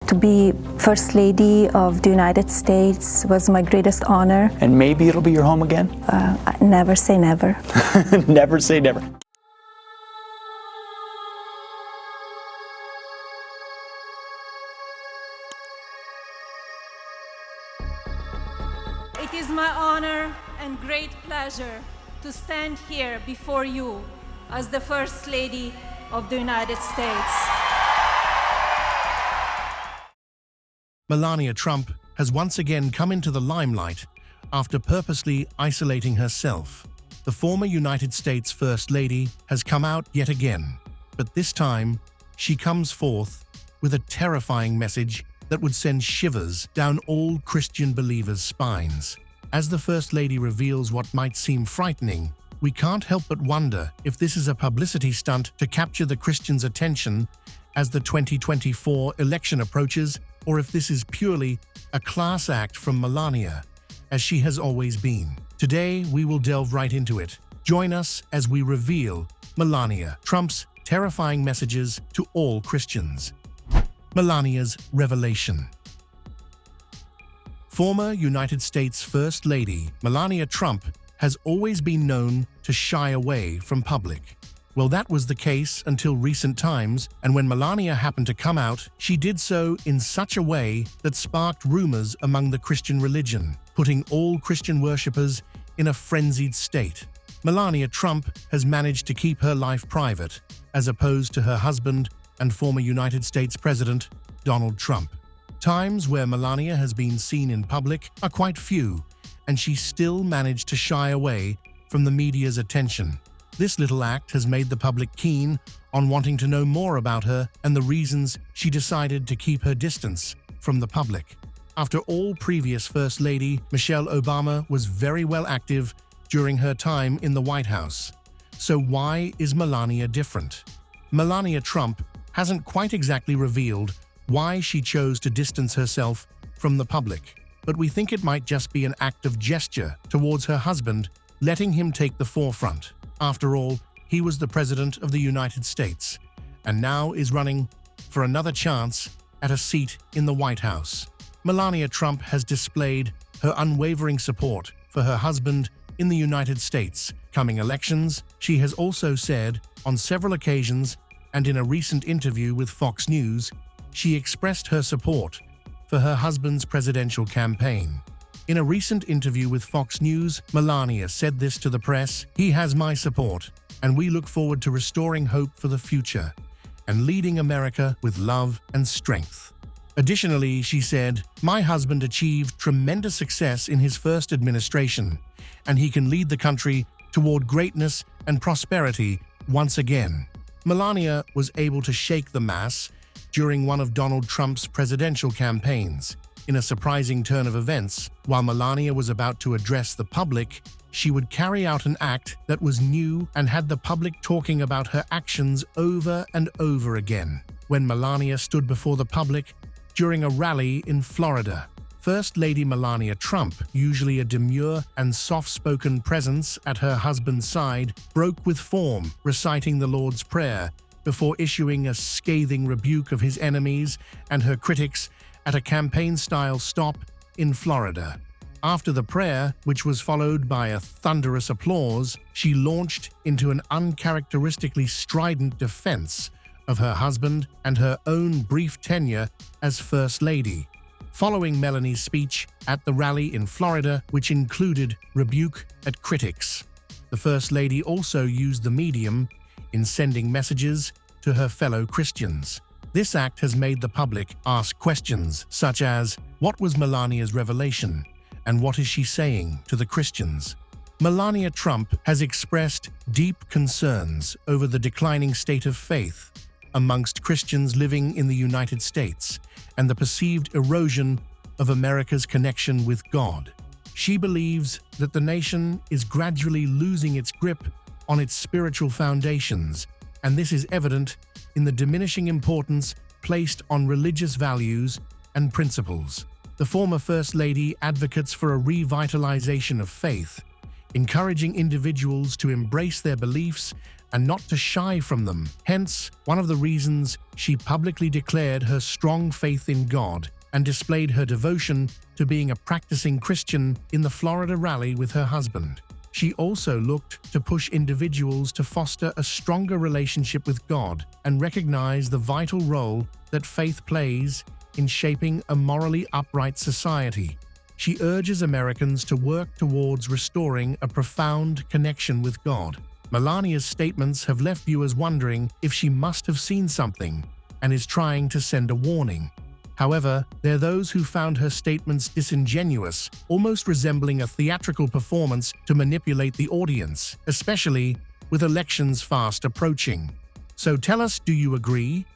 To be First Lady of the United States was my greatest honor. And maybe it'll be your home again? Never say never. Never say never. It is my honor and great pleasure to stand here before you as the First Lady of the United States. Melania Trump has once again come into the limelight after purposely isolating herself. The former United States First Lady has come out yet again, but this time she comes forth with a terrifying message that would send shivers down all Christian believers' spines. As the First Lady reveals what might seem frightening, we can't help but wonder if this is a publicity stunt to capture the Christians' attention as the 2024 election approaches, or if this is purely a class act from Melania, as she has always been. Today, we will delve right into it. Join us as we reveal Melania Trump's terrifying messages to all Christians. Melania's revelation. Former United States First Lady Melania Trump has always been known to shy away from public. Well, that was the case until recent times, and when Melania happened to come out, she did so in such a way that sparked rumors among the Christian religion, putting all Christian worshippers in a frenzied state. Melania Trump has managed to keep her life private, as opposed to her husband and former United States President, Donald Trump. Times where Melania has been seen in public are quite few, and she still managed to shy away from the media's attention. This little act has made the public keen on wanting to know more about her and the reasons she decided to keep her distance from the public. After all, previous First Lady Michelle Obama was very well active during her time in the White House. So why is Melania different? Melania Trump hasn't quite exactly revealed why she chose to distance herself from the public, but we think it might just be an act of gesture towards her husband, letting him take the forefront. After all, he was the President of the United States, and now is running for another chance at a seat in the White House. Melania Trump has displayed her unwavering support for her husband in the United States coming elections. She has also said on several occasions, and in a recent interview with Fox News, she expressed her support for her husband's presidential campaign. In a recent interview with Fox News, Melania said this to the press: "He has my support, and we look forward to restoring hope for the future and leading America with love and strength." Additionally, she said, "My husband achieved tremendous success in his first administration, and he can lead the country toward greatness and prosperity once again." Melania was able to shake the mass during one of Donald Trump's presidential campaigns. In a surprising turn of events, while Melania was about to address the public, she would carry out an act that was new and had the public talking about her actions over and over again. When Melania stood before the public during a rally in Florida, First Lady Melania Trump, usually a demure and soft-spoken presence at her husband's side, broke with form, reciting the Lord's Prayer before issuing a scathing rebuke of his enemies and her critics at a campaign-style stop in Florida. After the prayer, which was followed by a thunderous applause, she launched into an uncharacteristically strident defense of her husband and her own brief tenure as First Lady. Following Melanie's speech at the rally in Florida, which included rebuke at critics, the First Lady also used the medium in sending messages to her fellow Christians. This act has made the public ask questions such as, what was Melania's revelation, and what is she saying to the Christians? Melania Trump has expressed deep concerns over the declining state of faith amongst Christians living in the United States and the perceived erosion of America's connection with God. She believes that the nation is gradually losing its grip on its spiritual foundations, and this is evident in the diminishing importance placed on religious values and principles. The former First Lady advocates for a revitalization of faith, encouraging individuals to embrace their beliefs and not to shy from them. Hence, one of the reasons she publicly declared her strong faith in God and displayed her devotion to being a practicing Christian in the Florida rally with her husband. She also looked to push individuals to foster a stronger relationship with God and recognize the vital role that faith plays in shaping a morally upright society. She urges Americans to work towards restoring a profound connection with God. Melania's statements have left viewers wondering if she must have seen something and is trying to send a warning. However, there are those who found her statements disingenuous, almost resembling a theatrical performance to manipulate the audience, especially with elections fast approaching. So tell us, do you agree?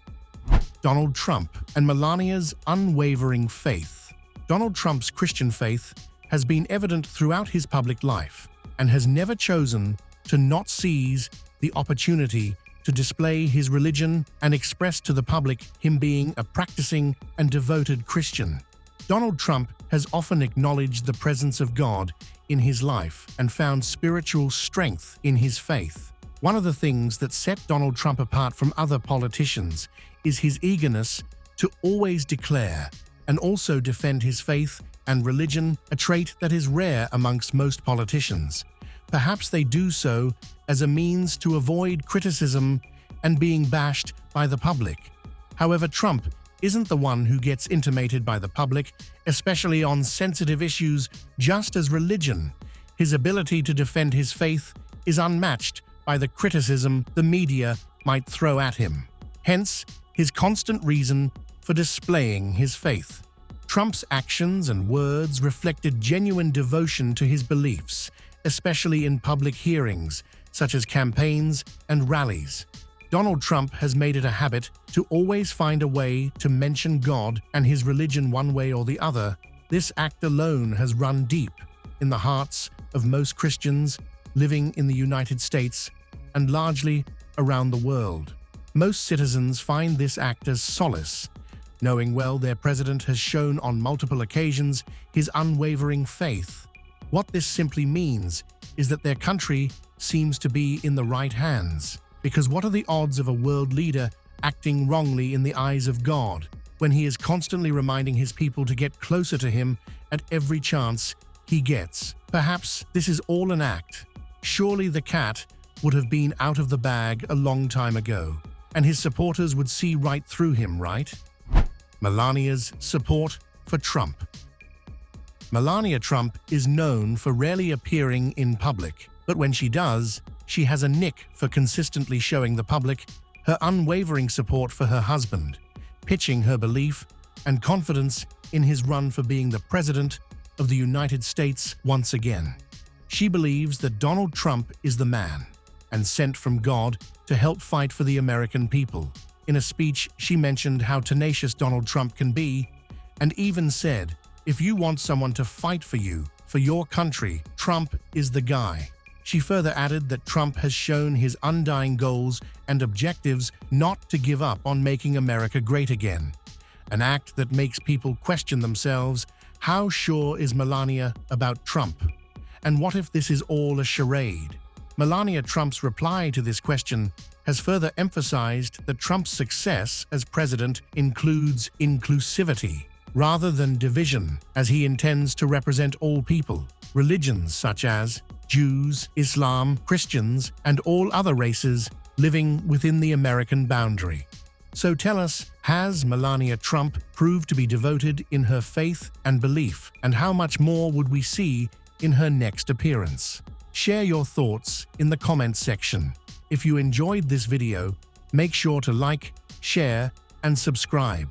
Donald Trump and Melania's unwavering faith. Donald Trump's Christian faith has been evident throughout his public life and has never chosen to not seize the opportunity to display his religion and express to the public him being a practicing and devoted Christian. Donald Trump has often acknowledged the presence of God in his life and found spiritual strength in his faith. One of the things that set Donald Trump apart from other politicians is his eagerness to always declare and also defend his faith and religion, a trait that is rare amongst most politicians. Perhaps they do so as a means to avoid criticism and being bashed by the public. However, Trump isn't the one who gets intimated by the public, especially on sensitive issues just as religion. His ability to defend his faith is unmatched by the criticism the media might throw at him. Hence, his constant reason for displaying his faith. Trump's actions and words reflected genuine devotion to his beliefs, especially in public hearings, such as campaigns and rallies. Donald Trump has made it a habit to always find a way to mention God and his religion one way or the other. This act alone has run deep in the hearts of most Christians living in the United States and largely around the world. Most citizens find this act as solace, knowing well their president has shown on multiple occasions his unwavering faith. What this simply means is that their country seems to be in the right hands. Because what are the odds of a world leader acting wrongly in the eyes of God when he is constantly reminding his people to get closer to him at every chance he gets? Perhaps this is all an act. Surely the cat would have been out of the bag a long time ago, and his supporters would see right through him, right? Melania's support for Trump. Melania Trump is known for rarely appearing in public, but when she does, she has a knack for consistently showing the public her unwavering support for her husband, pitching her belief and confidence in his run for being the President of the United States once again. She believes that Donald Trump is the man and sent from God to help fight for the American people. In a speech, she mentioned how tenacious Donald Trump can be and even said, "If you want someone to fight for you, for your country, Trump is the guy." She further added that Trump has shown his undying goals and objectives not to give up on making America great again, an act that makes people question themselves. How sure is Melania about Trump? And what if this is all a charade? Melania Trump's reply to this question has further emphasized that Trump's success as president includes inclusivity rather than division, as he intends to represent all people, religions such as Jews, Islam, Christians, and all other races living within the American boundary. So tell us, has Melania Trump proved to be devoted in her faith and belief, and how much more would we see in her next appearance? Share your thoughts in the comments section. If you enjoyed this video, make sure to like, share, and subscribe.